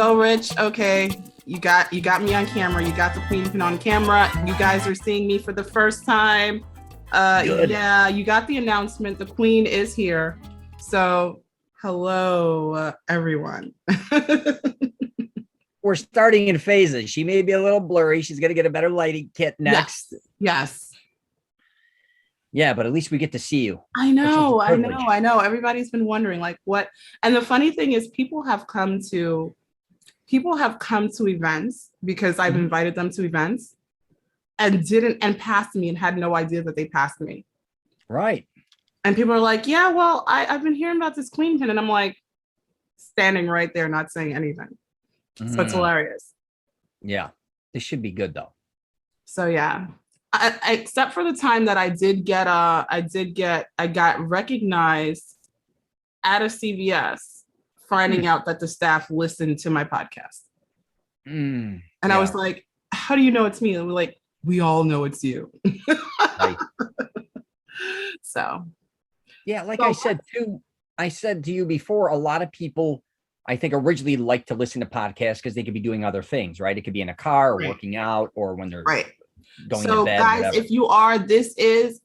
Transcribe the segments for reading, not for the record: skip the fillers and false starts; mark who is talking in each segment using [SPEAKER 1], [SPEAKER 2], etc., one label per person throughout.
[SPEAKER 1] So Rich, okay, you got me on camera. You got the queen pin on camera. You guys are seeing me for the first time.
[SPEAKER 2] Good.
[SPEAKER 1] Yeah, you got the announcement. The queen is here. So hello, everyone.
[SPEAKER 2] We're starting in phases. She may be a little blurry. She's going to get a better lighting kit next.
[SPEAKER 1] Yes.
[SPEAKER 2] Yeah, but at least we get to see you.
[SPEAKER 1] I know. Everybody's been wondering like what. And the funny thing is people have come to events because I've invited them to events and passed me and had no idea that they passed me.
[SPEAKER 2] Right.
[SPEAKER 1] And people are like, yeah, well, I've been hearing about this queen pin. And I'm like, standing right there, not saying anything. So it's hilarious.
[SPEAKER 2] Yeah. This should be good though.
[SPEAKER 1] So yeah. Except for the time that I got recognized at a CVS, finding out that the staff listened to my podcast. And I was like, how do you know it's me? And we're like, we all know it's you.
[SPEAKER 2] Right.
[SPEAKER 1] So.
[SPEAKER 2] Yeah, like I said to you before, a lot of people, I think, originally like to listen to podcasts because they could be doing other things, right? It could be in a car or working out or when they're going to bed. So guys,
[SPEAKER 1] whatever.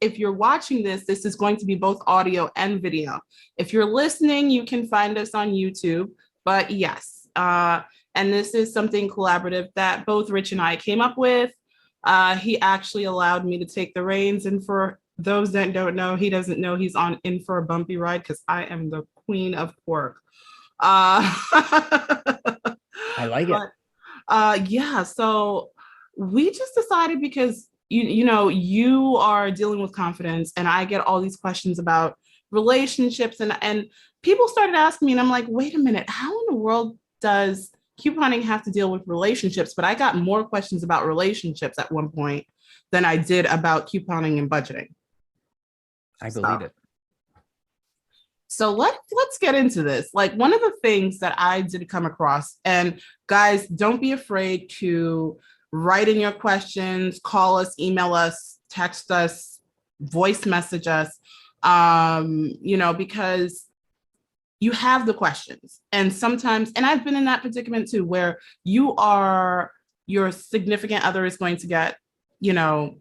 [SPEAKER 1] If you're watching this is going to be both audio and video. If you're listening, you can find us on YouTube. But yes, and this is something collaborative that both Rich and I came up with. He actually allowed me to take the reins, and for those that don't know, he doesn't know he's in for a bumpy ride because I am the queen of pork.
[SPEAKER 2] I like it.
[SPEAKER 1] Yeah, so we just decided because you are dealing with confidence and I get all these questions about relationships and people started asking me and I'm like, wait a minute, how in the world does couponing have to deal with relationships? But I got more questions about relationships at one point than I did about couponing and budgeting.
[SPEAKER 2] I believe it.
[SPEAKER 1] So let's get into this. Like one of the things that I did come across, and guys, don't be afraid to write in your questions, call us, email us, text us, voice message us, because you have the questions. And sometimes, and I've been in that predicament too, where your significant other is going to get, a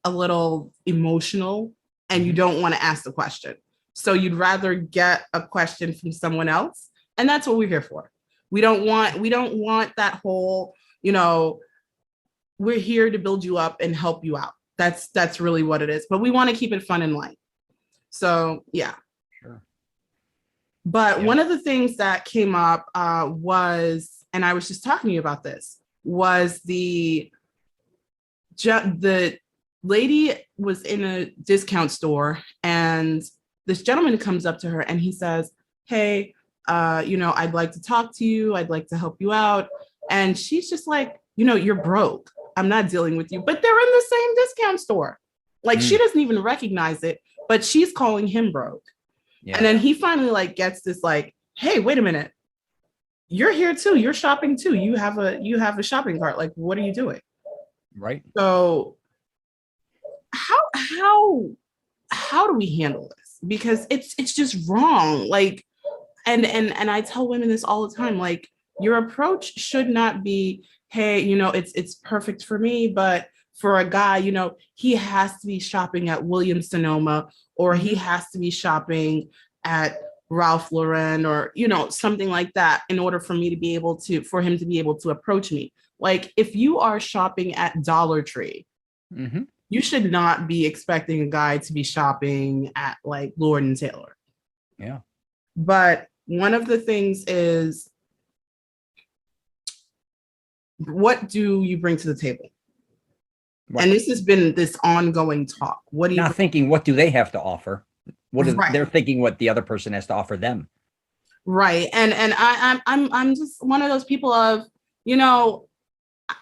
[SPEAKER 1] little emotional and you don't want to ask the question. So you'd rather get a question from someone else. And that's what we're here for. We don't want that whole, we're here to build you up and help you out. That's really what it is. But we want to keep it fun and light. So yeah.
[SPEAKER 2] Sure.
[SPEAKER 1] But one of the things that came up was, and I was just talking to you about this, was the lady was in a discount store and this gentleman comes up to her and he says, hey, I'd like to talk to you. I'd like to help you out. And she's just like, you're broke. I'm not dealing with you. But they're in the same discount store. Like she doesn't even recognize it, but she's calling him broke. Yeah. And then he finally gets this hey, wait a minute. You're here too. You're shopping too. You have a shopping cart. Like, what are you doing?
[SPEAKER 2] Right.
[SPEAKER 1] So how do we handle this? Because it's just wrong. And I tell women this all the time, your approach should not be, hey, it's perfect for me, but for a guy, he has to be shopping at Williams-Sonoma or he has to be shopping at Ralph Lauren or, something like that in order for him to be able to approach me. If you are shopping at Dollar Tree, you should not be expecting a guy to be shopping at Lord & Taylor.
[SPEAKER 2] Yeah.
[SPEAKER 1] But one of the things is, what do you bring to the table? Right. And this has been this ongoing talk. What do you
[SPEAKER 2] thinking? What do they have to offer? They're thinking what the other person has to offer them.
[SPEAKER 1] Right. And I'm just one of those people of,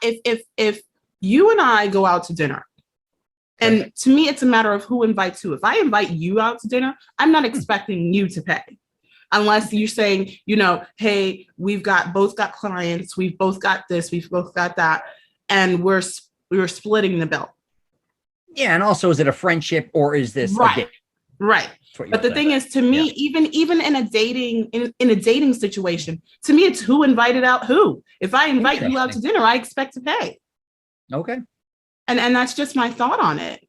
[SPEAKER 1] if you and I go out to dinner, and to me, it's a matter of who invites who. If I invite you out to dinner, I'm not expecting you to pay. Unless you're saying, hey, we've both got clients, we've both got this, we've both got that, and we're splitting the bill.
[SPEAKER 2] Yeah, and also, is it a friendship or is this
[SPEAKER 1] right? Right. But the thing is, to me, even in a dating situation, to me, it's who invited out who. If I invite you out to dinner, I expect to pay.
[SPEAKER 2] Okay.
[SPEAKER 1] And that's just my thought on it.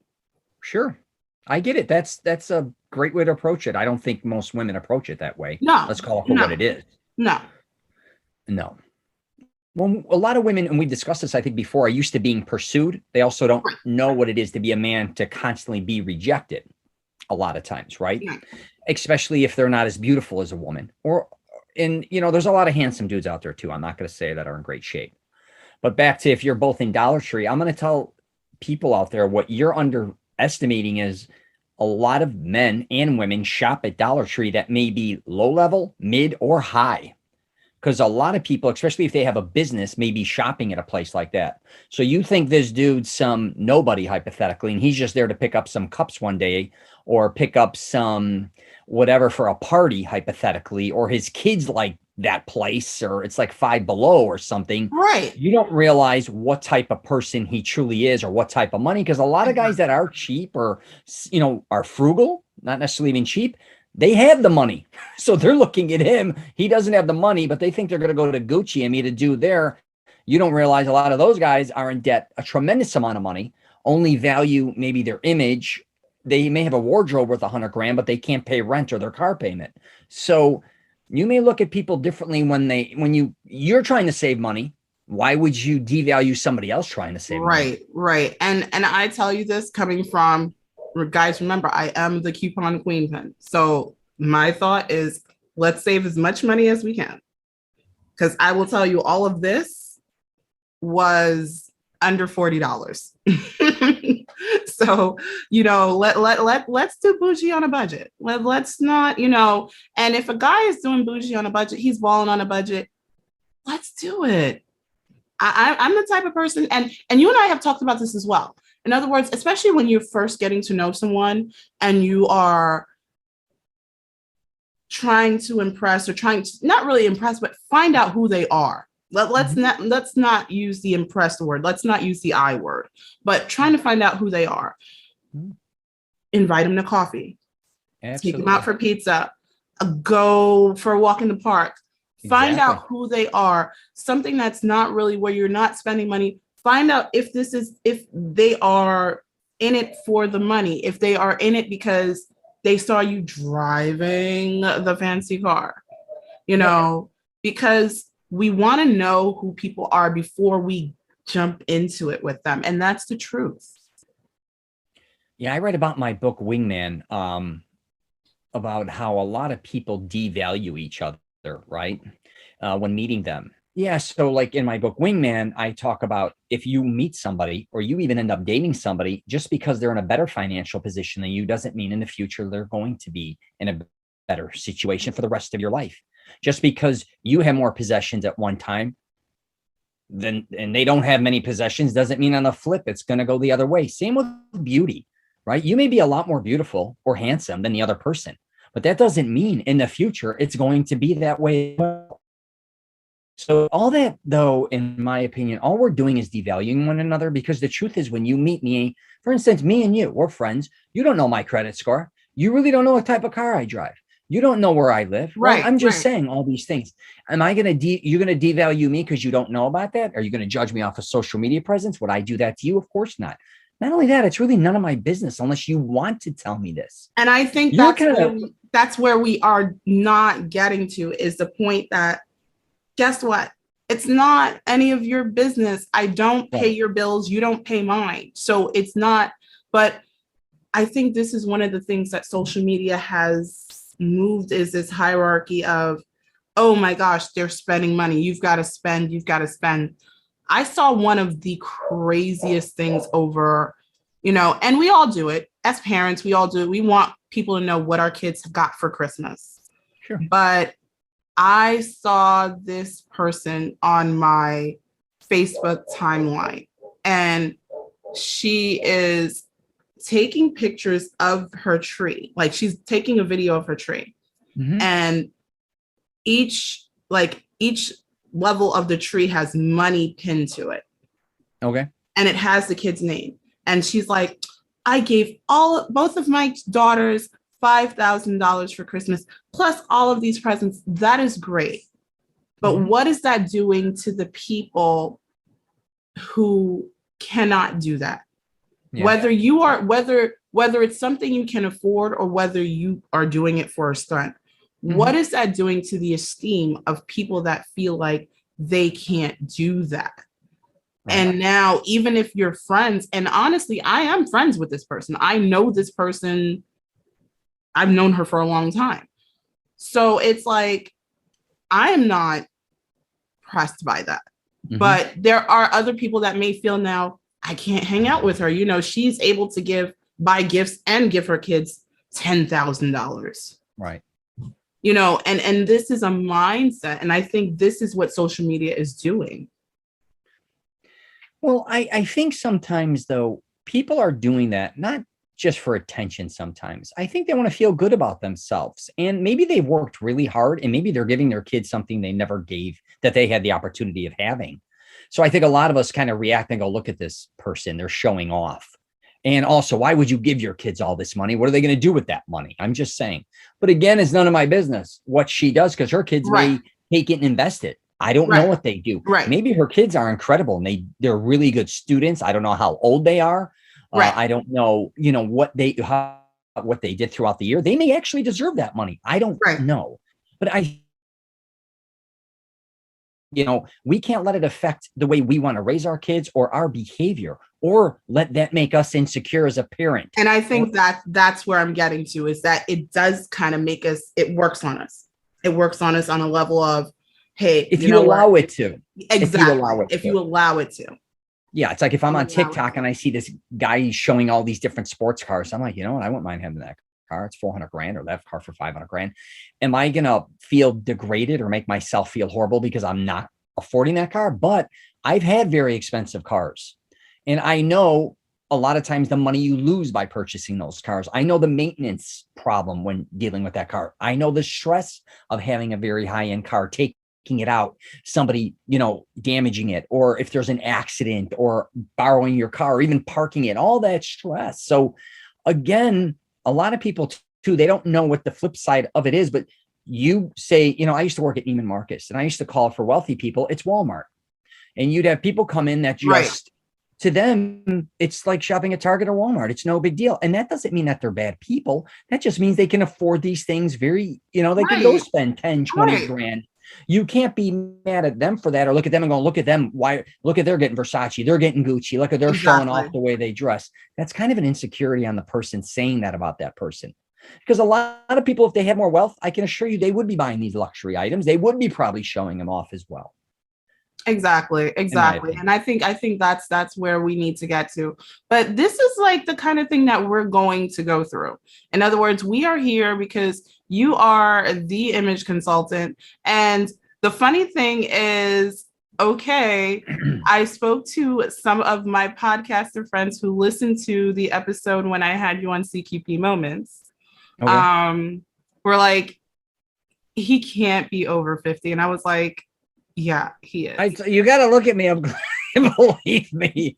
[SPEAKER 2] Sure. I get it. That's a great way to approach it. I don't think most women approach it that way.
[SPEAKER 1] No.
[SPEAKER 2] Let's call it for what it is.
[SPEAKER 1] No.
[SPEAKER 2] Well, a lot of women, and we discussed this, I think, before, are used to being pursued. They also don't know what it is to be a man, to constantly be rejected a lot of times, right? Yeah. Especially if they're not as beautiful as a woman. There's a lot of handsome dudes out there too. I'm not going to say that are in great shape. But back to, if you're both in Dollar Tree, I'm going to tell people out there, what you're underestimating is a lot of men and women shop at Dollar Tree that may be low level, mid, or high. Because a lot of people, especially if they have a business, may be shopping at a place like that. So you think this dude's some nobody, hypothetically, and he's just there to pick up some cups one day, or pick up some whatever for a party, hypothetically, or his kids like that place, or it's like Five Below or something.
[SPEAKER 1] Right.
[SPEAKER 2] You don't realize what type of person he truly is, or what type of money. Because a lot of guys that are cheap, or, are frugal, not necessarily even cheap, they have the money. So they're looking at him. He doesn't have the money, but they think they're going to go to Gucci and meet a dude there. You don't realize a lot of those guys are in debt a tremendous amount of money, only value maybe their image. They may have a wardrobe worth $100,000, but they can't pay rent or their car payment. So you may look at people differently when you're trying to save money. Why would you devalue somebody else trying to save money?
[SPEAKER 1] Right. And I tell you this coming from, guys, remember, I am the coupon queen. So my thought is, let's save as much money as we can. Because I will tell you, all of this was under $40. So, let's do bougie on a budget. Let's not, and if a guy is doing bougie on a budget, he's balling on a budget, let's do it. I'm the type of person, and you and I have talked about this as well. In other words, especially when you're first getting to know someone and you are trying to impress, or trying to not really impress, but find out who they are. Let's not use the impressed word. Let's not use the I word, but trying to find out who they are. Invite them to coffee. Absolutely. Take them out for pizza. Go for a walk in the park. Find out who they are. Something that's not really where you're not spending money. Find out if they are in it for the money, if they are in it because they saw you driving the fancy car, because we want to know who people are before we jump into it with them. And that's the truth.
[SPEAKER 2] Yeah, I read about my book, Wingman, about how a lot of people devalue each other, right? When meeting them. Yeah. So like in my book, Wingman, I talk about, if you meet somebody, or you even end up dating somebody, just because they're in a better financial position than you doesn't mean in the future they're going to be in a better situation for the rest of your life. Just because you have more possessions at one time and they don't have many possessions doesn't mean on the flip it's going to go the other way. Same with beauty, right? You may be a lot more beautiful or handsome than the other person, but that doesn't mean in the future it's going to be that way. So all that, though, in my opinion, all we're doing is devaluing one another, because the truth is, when you meet me, for instance, me and you, we're friends. You don't know my credit score. You really don't know what type of car I drive. You don't know where I live. Right. Well, I'm just saying all these things. Am I going to, you're going to devalue me because you don't know about that? Are you going to judge me off of social media presence? Would I do that to you? Of course not. Not only that, it's really none of my business unless you want to tell me this.
[SPEAKER 1] And I think that's where we are not getting to, is the point that, guess what? It's not any of your business. I don't pay your bills. You don't pay mine. So it's not, but I think this is one of the things that social media has moved, is this hierarchy of, oh my gosh, they're spending money. You've got to spend. I saw one of the craziest things over, and we all do it as parents. We all do it. We want people to know what our kids got for Christmas.
[SPEAKER 2] Sure.
[SPEAKER 1] But I saw this person on my Facebook timeline, and she is taking pictures of her tree. Like, she's taking a video of her tree. Mm-hmm. And each level of the tree has money pinned to it.
[SPEAKER 2] Okay.
[SPEAKER 1] And it has the kid's name. And she's like, I gave both of my daughters $5,000 for Christmas, plus all of these presents. That is great. But what is that doing to the people who cannot do that? Yeah. Whether it's something you can afford or whether you are doing it for a stunt, what is that doing to the esteem of people that feel like they can't do that? Right. And now, even if you're friends, and honestly, I am friends with this person. I know this person. I've known her for a long time. So it's like, I am not pressed by that. But there are other people that may feel now, I can't hang out with her. You know, she's able to buy gifts and give her kids $10,000.
[SPEAKER 2] Right.
[SPEAKER 1] You know, and this is a mindset. And I think this is what social media is doing.
[SPEAKER 2] Well, I think sometimes, though, people are doing that, not just for attention sometimes. I think they want to feel good about themselves. And maybe they've worked really hard and maybe they're giving their kids something they never gave that they had the opportunity of having. So I think a lot of us kind of react and go, look at this person, they're showing off. And also, why would you give your kids all this money? What are they going to do with that money? I'm just saying. But again, it's none of my business what she does, because her kids may take it and invest it. I don't know what they do. Maybe her kids are incredible and they're really good students. I don't know how old they are. I don't know, you know, what they did throughout the year. They may actually deserve that money. I don't know. But we can't let it affect the way we want to raise our kids or our behavior, or let that make us insecure as a parent.
[SPEAKER 1] And I think that's where I'm getting to, is that it does kind of make us, it works on us. It works on us on a level of, hey,
[SPEAKER 2] if you allow it to.
[SPEAKER 1] Exactly. If you allow it to.
[SPEAKER 2] Yeah, it's like if I'm on TikTok and I see this guy showing all these different sports cars, I'm like, you know what? I wouldn't mind having that car. It's $400,000, or that car for $500,000. Am I going to feel degraded or make myself feel horrible because I'm not affording that car? But I've had very expensive cars. And I know a lot of times the money you lose by purchasing those cars. I know the maintenance problem when dealing with that car. I know the stress of having a very high-end car, taking it out, somebody, damaging it, or if there's an accident, or borrowing your car, or even parking it, all that stress. So again, a lot of people too, they don't know what the flip side of it is. But you say, I used to work at Neiman Marcus and I used to call for wealthy people, it's Walmart. And you'd have people come in that just, to them, it's like shopping at Target or Walmart. It's no big deal. And that doesn't mean that they're bad people. That just means they can afford these things they can go spend 10, 20 grand. You can't be mad at them for that, or look at them and go, look at them. Why? Look at, they're getting Versace. They're getting Gucci. Look at, they're showing off the way they dress. That's kind of an insecurity on the person saying that about that person. Because a lot of people, if they had more wealth, I can assure you they would be buying these luxury items. They would be probably showing them off as well.
[SPEAKER 1] Exactly. And I think that's where we need to get to. But this is like the kind of thing that we're going to go through. In other words, we are here because you are the image consultant. And the funny thing is, okay, I spoke to some of my podcaster friends who listened to the episode when I had you on CQP Moments. Okay. We're like, he can't be over 50. And I was like, yeah, he is.
[SPEAKER 2] You got to look at me. Believe me.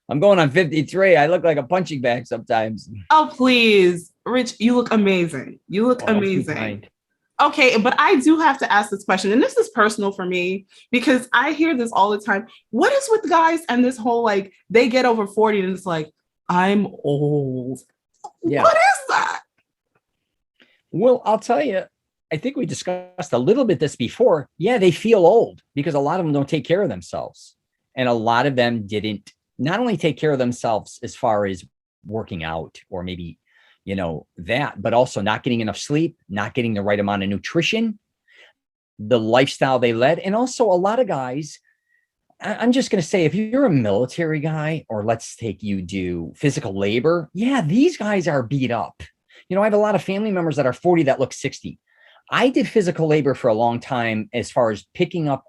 [SPEAKER 2] I'm going on 53. I look like a punching bag sometimes.
[SPEAKER 1] Oh, please. Rich, you look amazing. You look amazing. Okay, but I do have to ask this question, and this is personal for me because I hear this all the time. What is with guys and this whole, like, they get over 40 and it's like, I'm old. Yeah. What is that?
[SPEAKER 2] Well, I'll tell you, I think we discussed a little bit this before. Yeah, they feel old because a lot of them don't take care of themselves. And a lot of them didn't not only take care of themselves as far as working out or maybe, that, but also not getting enough sleep, not getting the right amount of nutrition, the lifestyle they led. And also a lot of guys, I'm just going to say, if you're a military guy, or let's take you do physical labor. Yeah, these guys are beat up. I have a lot of family members that are 40 that look 60. I did physical labor for a long time as far as picking up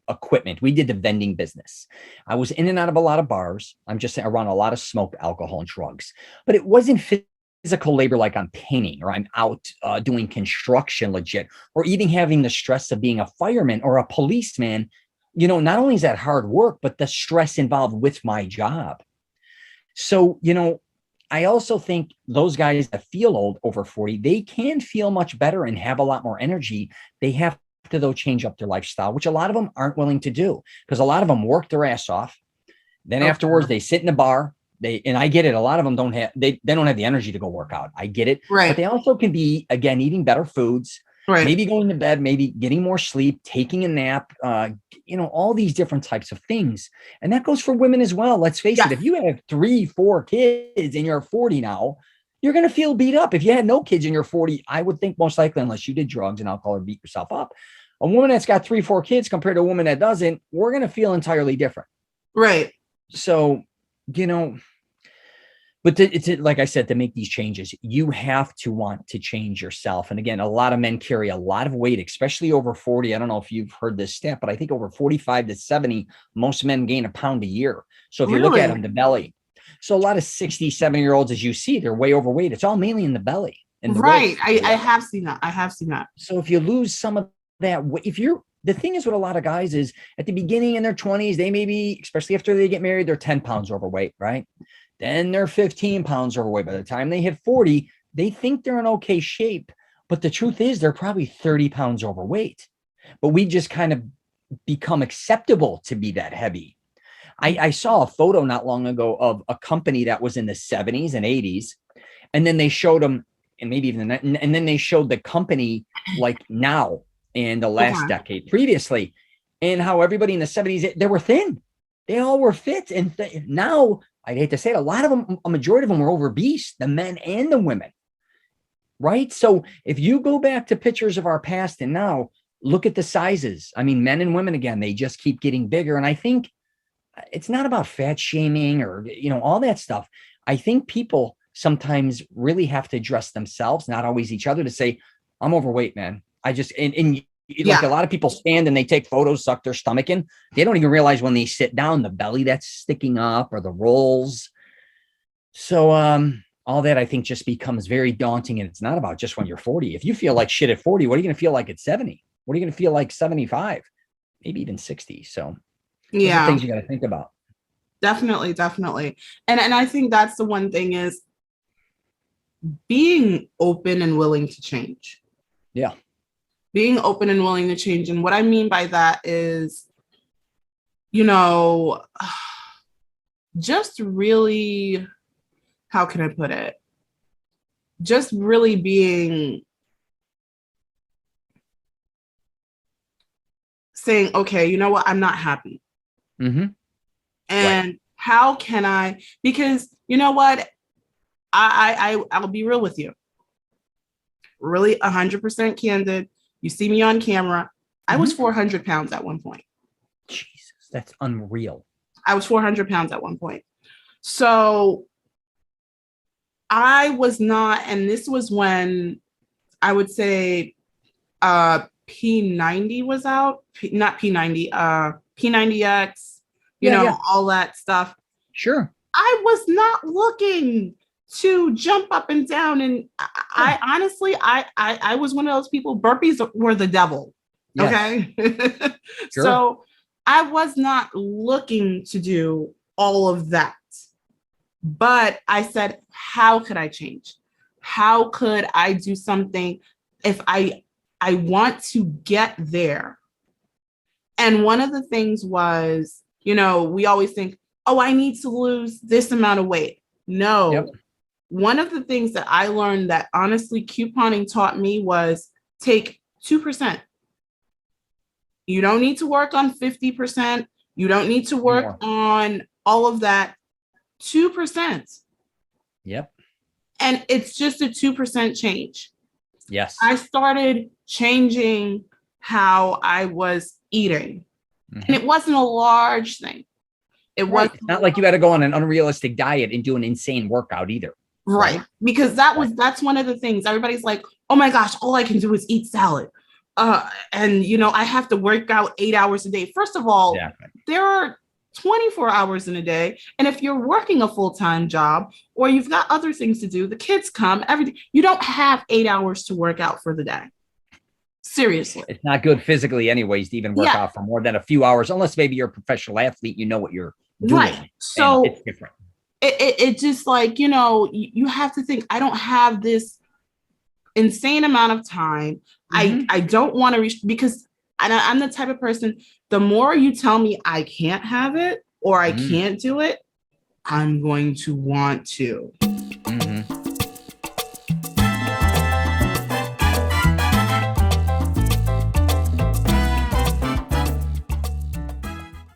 [SPEAKER 2] equipment. We did the vending business. I was in and out of a lot of bars. I'm just saying, around a lot of smoke, alcohol, and drugs. But it wasn't physical labor like I'm painting, or I'm out doing construction legit, or even having the stress of being a fireman or a policeman. Not only is that hard work, but the stress involved with my job. So, I also think those guys that feel old over 40, they can feel much better and have a lot more energy. They have to, though, change up their lifestyle, which a lot of them aren't willing to do, because a lot of them work their ass off. Then afterwards, they sit in a bar. And I get it. A lot of them don't have, they don't have the energy to go work out. I get it.
[SPEAKER 1] Right.
[SPEAKER 2] But they also can be, again, eating better foods,
[SPEAKER 1] right.
[SPEAKER 2] maybe going to bed, maybe getting more sleep, taking a nap, all these different types of things. And that goes for women as well. Let's face it. If you have 3-4 kids and you're 40 now, you're going to feel beat up. If you had no kids and you're 40, I would think most likely, unless you did drugs and alcohol or beat yourself up, a woman that's got 3-4 kids compared to a woman that doesn't, we're going to feel entirely different.
[SPEAKER 1] Right.
[SPEAKER 2] So, but it's like I said, to make these changes, you have to want to change yourself. And again, a lot of men carry a lot of weight, especially over 40. I don't know if you've heard this stat, but I think over 45 to 70, most men gain a pound a year. So if you look at them, the belly. So a lot of 60, 70-year-olds, as you see, they're way overweight. It's all mainly in the belly.
[SPEAKER 1] Right. I have seen that. I have seen that.
[SPEAKER 2] So if you lose some of that weight, the thing is with a lot of guys is at the beginning in their 20s, they may be, especially after they get married, they're 10 pounds overweight, right? Then they're 15 pounds overweight. By the time they hit 40, they think they're in okay shape. But the truth is they're probably 30 pounds overweight. But we just kind of become acceptable to be that heavy. I saw a photo not long ago of a company that was in the 70s and 80s. And then they showed them, and maybe even and then they showed the company like now in the last decade previously, and how everybody in the 70s, they were thin. They all were fit. And now, I'd hate to say it, a lot of them, a majority of them were obese, the men and the women. Right? So if you go back to pictures of our past and now, look at the sizes. I mean, men and women, again, they just keep getting bigger. And I think it's not about fat shaming or, all that stuff. I think people sometimes really have to address themselves, not always each other, to say, I'm overweight, man. I just, like a lot of people stand and they take photos, suck their stomach in. They don't even realize when they sit down, the belly that's sticking up or the rolls. So all that I think just becomes very daunting. And it's not about just when you're 40. If you feel like shit at 40, what are you going to feel like at 70? What are you going to feel like 75? Maybe even 60. So those are things you got to think about.
[SPEAKER 1] Definitely. And I think that's the one thing is being open and willing to change.
[SPEAKER 2] Yeah.
[SPEAKER 1] Being open and willing to change. And what I mean by that is, just really, how can I put it? Just really saying, okay, you know what? I'm not happy.
[SPEAKER 2] Mm-hmm.
[SPEAKER 1] And how can I, because you know what? I'll be real with you. Really 100% candid. You see me on camera. I was 400 pounds at one point.
[SPEAKER 2] Jesus, that's unreal.
[SPEAKER 1] I was 400 pounds at one point. So I was not, and this was when I would say P90 was out, not P90, P90X, all that stuff.
[SPEAKER 2] Sure.
[SPEAKER 1] I was not looking to jump up and down. And I honestly, I was one of those people, burpees were the devil. Yes. Okay. Sure. So I was not looking to do all of that. But I said, how could I change? How could I do something if I want to get there? And one of the things was, we always think, oh, I need to lose this amount of weight. No. Yep. One of the things that I learned that honestly couponing taught me was take 2%. You don't need to work on 50%. You don't need to work on all of that. 2%.
[SPEAKER 2] Yep.
[SPEAKER 1] And it's just a 2% change.
[SPEAKER 2] Yes.
[SPEAKER 1] I started changing how I was eating. Mm-hmm. And it wasn't a large thing. It was
[SPEAKER 2] not like you had to go on an unrealistic diet and do an insane workout either.
[SPEAKER 1] Right. Because that's one of the things. Everybody's like, oh my gosh, all I can do is eat salad. And I have to work out 8 hours a day. First of all, there are 24 hours in a day. And if you're working a full-time job or you've got other things to do, the kids come, everything, you don't have 8 hours to work out for the day. Seriously.
[SPEAKER 2] It's not good physically anyways to even work out for more than a few hours, unless maybe you're a professional athlete, you know what you're doing.
[SPEAKER 1] Right. So
[SPEAKER 2] it's different.
[SPEAKER 1] it just like, you know, you have to think, I don't have this insane amount of time. I don't want to reach, because I'm the type of person, the more you tell me I can't have it or I can't do it, I'm going to want to.